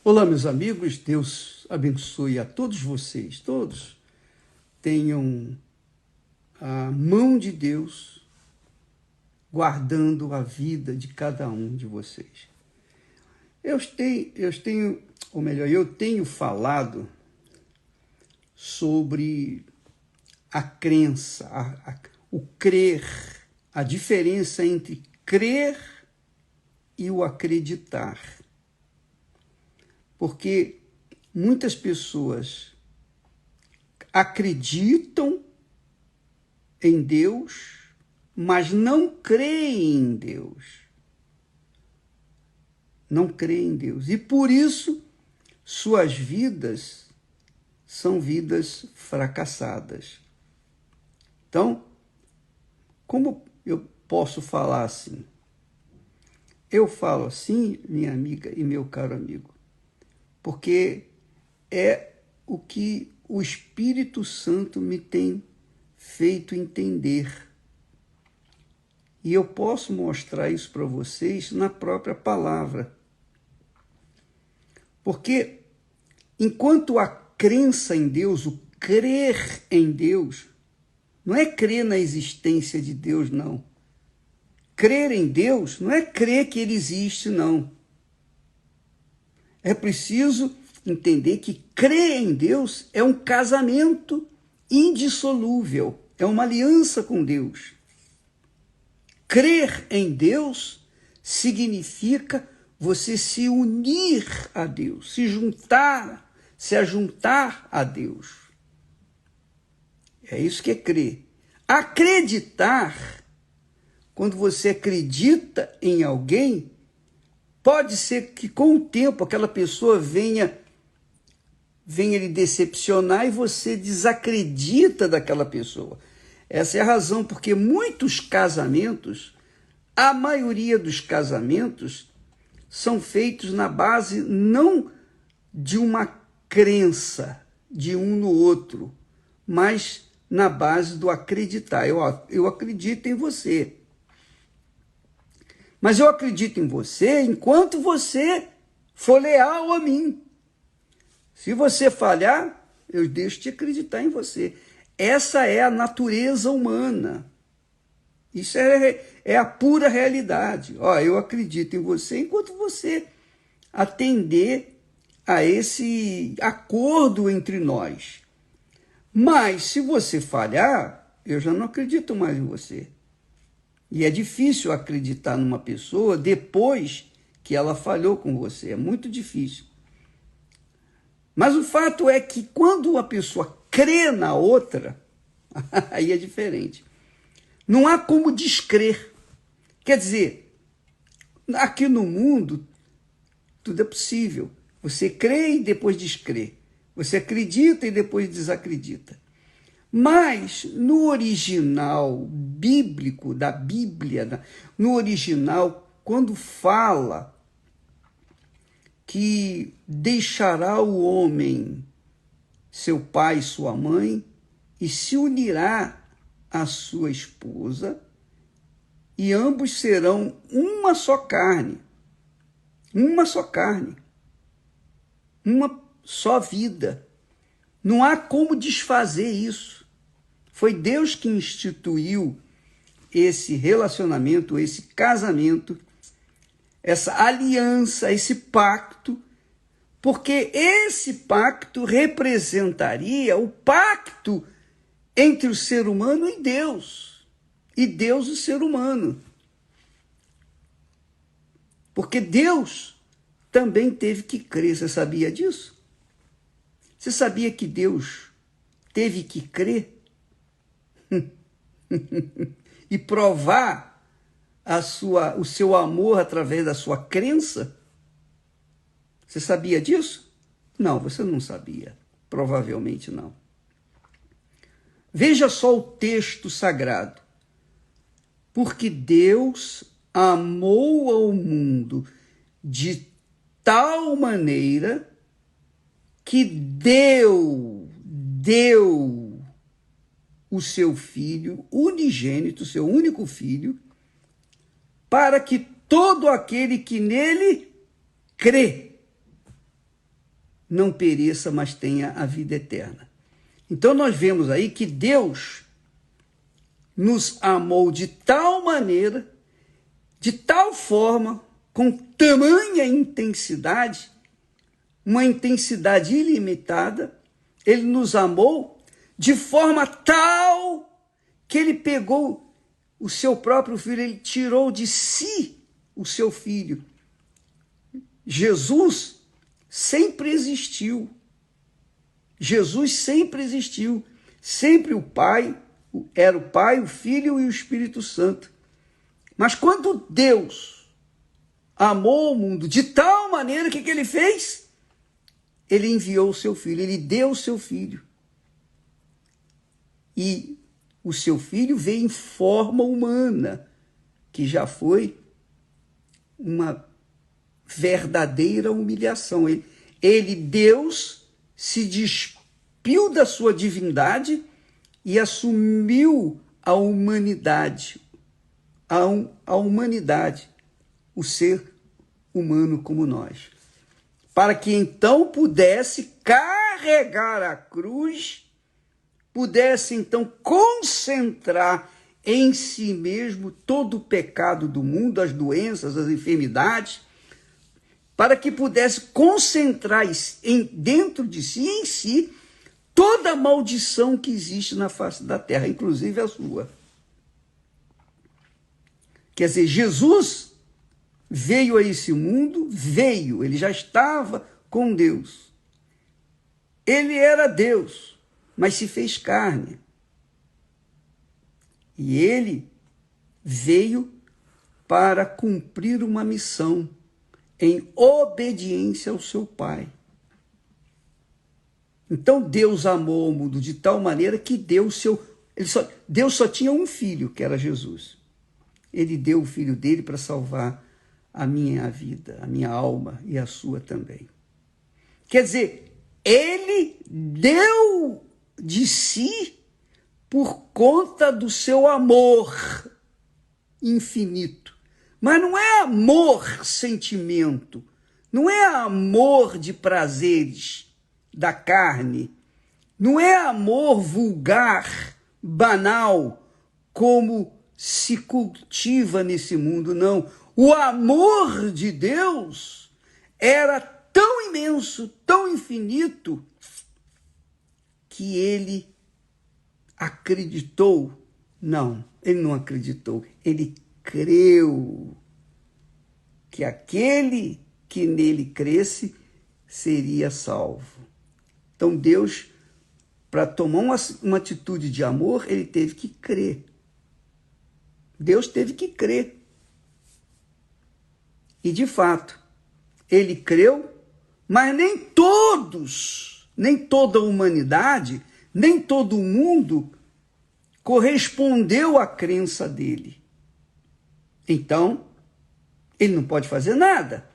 Olá, meus amigos, Deus abençoe a todos vocês. Todos tenham a mão de Deus guardando a vida de cada um de vocês. Eu tenho falado sobre a crença, o crer, a diferença entre crer e o acreditar. Porque muitas pessoas acreditam em Deus, mas não creem em Deus. Não creem em Deus. E por isso, suas vidas são vidas fracassadas. Então, como eu posso falar assim? Eu falo assim, minha amiga e meu caro amigo, porque é o que o Espírito Santo me tem feito entender. E eu posso mostrar isso para vocês na própria palavra. Porque enquanto a crença em Deus, o crer em Deus, não é crer na existência de Deus, não. Crer em Deus não é crer que Ele existe, não. É preciso entender que crer em Deus é um casamento indissolúvel, é uma aliança com Deus. Crer em Deus significa você se unir a Deus, se ajuntar a Deus. É isso que é crer. Acreditar, quando você acredita em alguém, pode ser que com o tempo aquela pessoa venha lhe decepcionar e você desacredita daquela pessoa. Essa é a razão porque muitos casamentos, a maioria dos casamentos, são feitos na base não de uma crença de um no outro, mas na base do acreditar. Eu acredito em você. Mas eu acredito em você enquanto você for leal a mim. Se você falhar, eu deixo de acreditar em você. Essa é a natureza humana. Isso é a pura realidade. Eu acredito em você enquanto você atender a esse acordo entre nós. Mas se você falhar, eu já não acredito mais em você. E é difícil acreditar numa pessoa depois que ela falhou com você. É muito difícil. Mas o fato é que quando uma pessoa crê na outra, aí é diferente. Não há como descrer. Quer dizer, aqui no mundo, tudo é possível. Você crê e depois descrê. Você acredita e depois desacredita. Mas no original bíblico, da Bíblia, no original, quando fala que deixará o homem seu pai e sua mãe e se unirá à sua esposa, e ambos serão uma só carne, uma só carne, uma só vida. Não há como desfazer isso. Foi Deus que instituiu esse relacionamento, esse casamento, essa aliança, esse pacto, porque esse pacto representaria o pacto entre o ser humano e Deus o ser humano. Porque Deus também teve que crer. Você sabia disso? Você sabia que Deus teve que crer e provar o seu amor através da sua crença? Você sabia disso? Não, você não sabia. Provavelmente não. Veja só o texto sagrado. Porque Deus amou ao mundo de tal maneira que deu o seu filho unigênito, seu único filho, para que todo aquele que nele crê não pereça, mas tenha a vida eterna. Então nós vemos aí que Deus nos amou de tal maneira, de tal forma, com tamanha intensidade, uma intensidade ilimitada, ele nos amou de forma tal que ele pegou o seu próprio filho, ele tirou de si o seu filho. Jesus sempre existiu. Jesus sempre existiu. Sempre o Pai, era o Pai, o Filho e o Espírito Santo. Mas quando Deus amou o mundo de tal maneira, o que ele fez? Ele enviou o seu filho, ele deu o seu filho. E o seu filho veio em forma humana, que já foi uma verdadeira humilhação. Ele, Deus, se despiu da sua divindade e assumiu a humanidade, a humanidade, o ser humano como nós, para que então pudesse carregar a cruz, pudesse então concentrar em si mesmo todo o pecado do mundo, as doenças, as enfermidades, para que pudesse concentrar dentro de si, em si, toda a maldição que existe na face da terra, inclusive a sua. Quer dizer, Jesus veio a esse mundo, ele já estava com Deus. Ele era Deus, mas se fez carne. E ele veio para cumprir uma missão em obediência ao seu Pai. Então Deus amou o mundo de tal maneira que Deus só tinha um filho, que era Jesus. Ele deu o filho dele para salvar a minha vida, a minha alma e a sua também. Quer dizer, ele deu de si por conta do seu amor infinito. Mas não é amor sentimento, não é amor de prazeres da carne, não é amor vulgar, banal, como se cultiva nesse mundo, não. O amor de Deus era tão imenso, tão infinito, que ele acreditou. Não, ele não acreditou, ele creu que aquele que nele cresce seria salvo. Então Deus, para tomar uma atitude de amor, ele teve que crer. Deus teve que crer. E de fato, ele creu, mas nem todos, nem toda a humanidade, nem todo o mundo correspondeu à crença dele. Então, ele não pode fazer nada.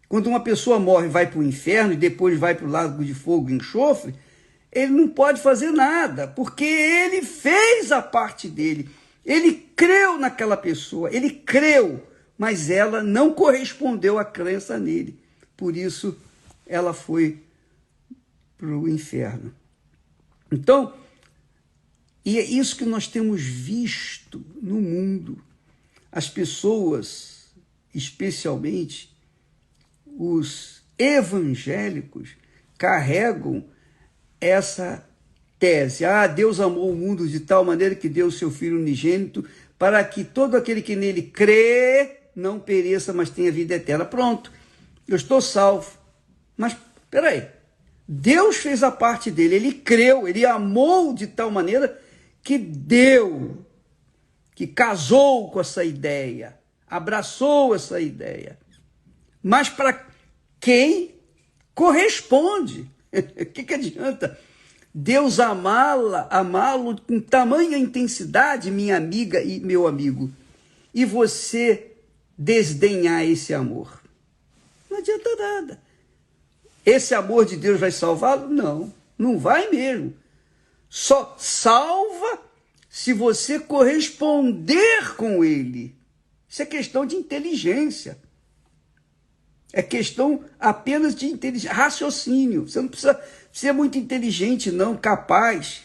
Quando uma pessoa morre e vai para o inferno e depois vai para o lago de fogo e enxofre, ele não pode fazer nada, porque ele fez a parte dele. Ele creu naquela pessoa, ele creu, mas ela não correspondeu à crença nele. Por isso, ela foi para o inferno. Então, e é isso que nós temos visto no mundo. As pessoas, especialmente os evangélicos, carregam essa tese. Deus amou o mundo de tal maneira que deu o seu Filho unigênito para que todo aquele que nele crê não pereça, mas tenha vida eterna. Pronto, eu estou salvo. Mas, espera aí, Deus fez a parte dele, ele creu, ele amou de tal maneira que deu, que casou com essa ideia, abraçou essa ideia. Mas para quem corresponde? O que adianta Deus amá-lo com tamanha intensidade, minha amiga e meu amigo, e você desdenhar esse amor? Não adianta nada. Esse amor de Deus vai salvá-lo? Não, não vai mesmo. Só salva se você corresponder com ele. Isso é questão de inteligência. É questão apenas de raciocínio. Você não precisa ser muito inteligente, não, capaz,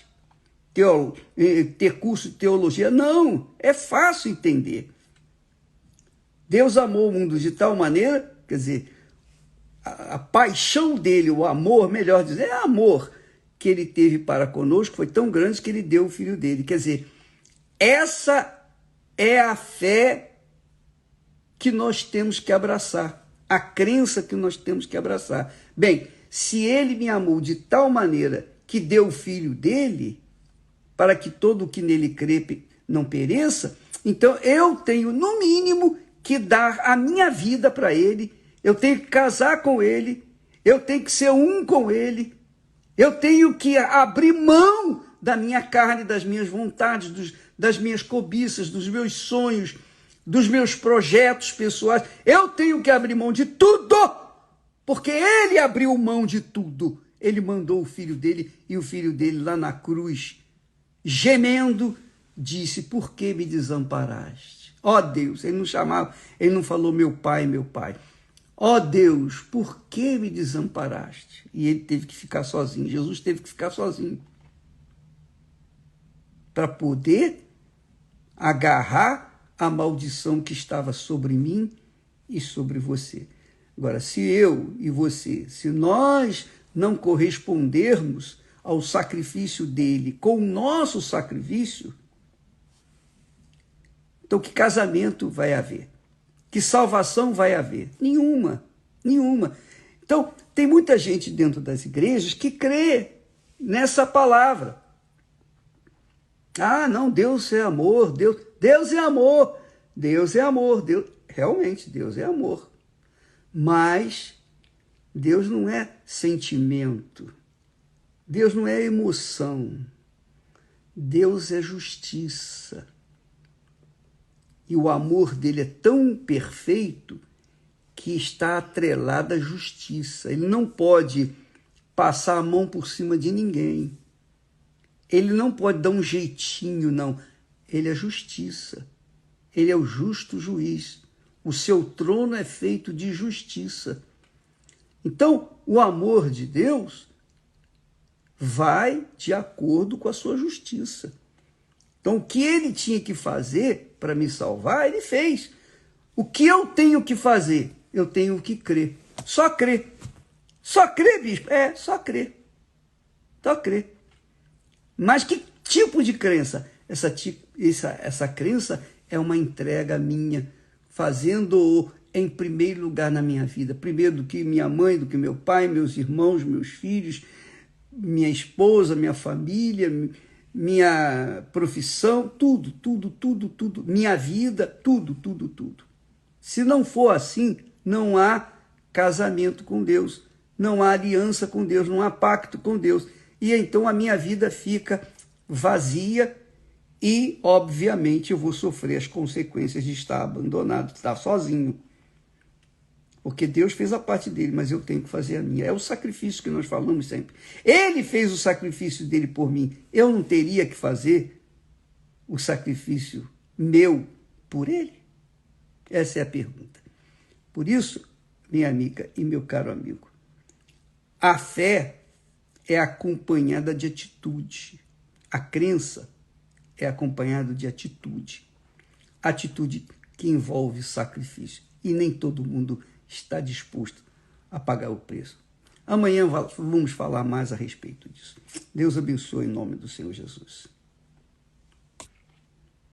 ter curso de teologia. Não, é fácil entender. Deus amou o mundo de tal maneira, quer dizer, a paixão dele, o amor, melhor dizer, é amor que ele teve para conosco, foi tão grande que ele deu o filho dele. Quer dizer, essa é a fé que nós temos que abraçar, a crença que nós temos que abraçar. Bem, se ele me amou de tal maneira que deu o filho dele, para que todo o que nele crê não pereça, então eu tenho, no mínimo, que dar a minha vida para ele, eu tenho que casar com ele, eu tenho que ser um com ele, eu tenho que abrir mão da minha carne, das minhas vontades, das minhas cobiças, dos meus sonhos, dos meus projetos pessoais. Eu tenho que abrir mão de tudo, porque ele abriu mão de tudo. Ele mandou o filho dele, e o filho dele lá na cruz, gemendo, disse: por que me desamparaste? Ó Deus, ele não chamava, ele não falou meu pai, meu pai. Ó Deus, por que me desamparaste? E ele teve que ficar sozinho, Jesus teve que ficar sozinho, para poder agarrar a maldição que estava sobre mim e sobre você. Agora, se eu e você, se nós não correspondermos ao sacrifício dele com o nosso sacrifício, então que casamento vai haver? Que salvação vai haver? Nenhuma, nenhuma. Então, tem muita gente dentro das igrejas que crê nessa palavra. Ah, não, Deus é amor, Deus é amor, Deus é amor, realmente, Deus é amor. Mas Deus não é sentimento, Deus não é emoção, Deus é justiça. E o amor dele é tão perfeito que está atrelado à justiça. Ele não pode passar a mão por cima de ninguém. Ele não pode dar um jeitinho, não. Ele é justiça. Ele é o justo juiz. O seu trono é feito de justiça. Então, o amor de Deus vai de acordo com a sua justiça. Então, o que ele tinha que fazer para me salvar, ele fez. O que eu tenho que fazer? Eu tenho que crer. Só crer. Só crer, bispo? É, só crer. Só crer. Mas que tipo de crença? Essa crença é uma entrega minha, fazendo-o em primeiro lugar na minha vida. Primeiro do que minha mãe, do que meu pai, meus irmãos, meus filhos, minha esposa, minha família, minha profissão, tudo, minha vida, tudo. Se não for assim, não há casamento com Deus, não há aliança com Deus, não há pacto com Deus. E então a minha vida fica vazia e, obviamente, eu vou sofrer as consequências de estar abandonado, de estar sozinho. Porque Deus fez a parte dele, mas eu tenho que fazer a minha. É o sacrifício que nós falamos sempre. Ele fez o sacrifício dele por mim. Eu não teria que fazer o sacrifício meu por ele? Essa é a pergunta. Por isso, minha amiga e meu caro amigo, a fé é acompanhada de atitude. A crença é acompanhada de atitude. Atitude que envolve sacrifício. E nem todo mundo está disposto a pagar o preço. Amanhã vamos falar mais a respeito disso. Deus abençoe em nome do Senhor Jesus.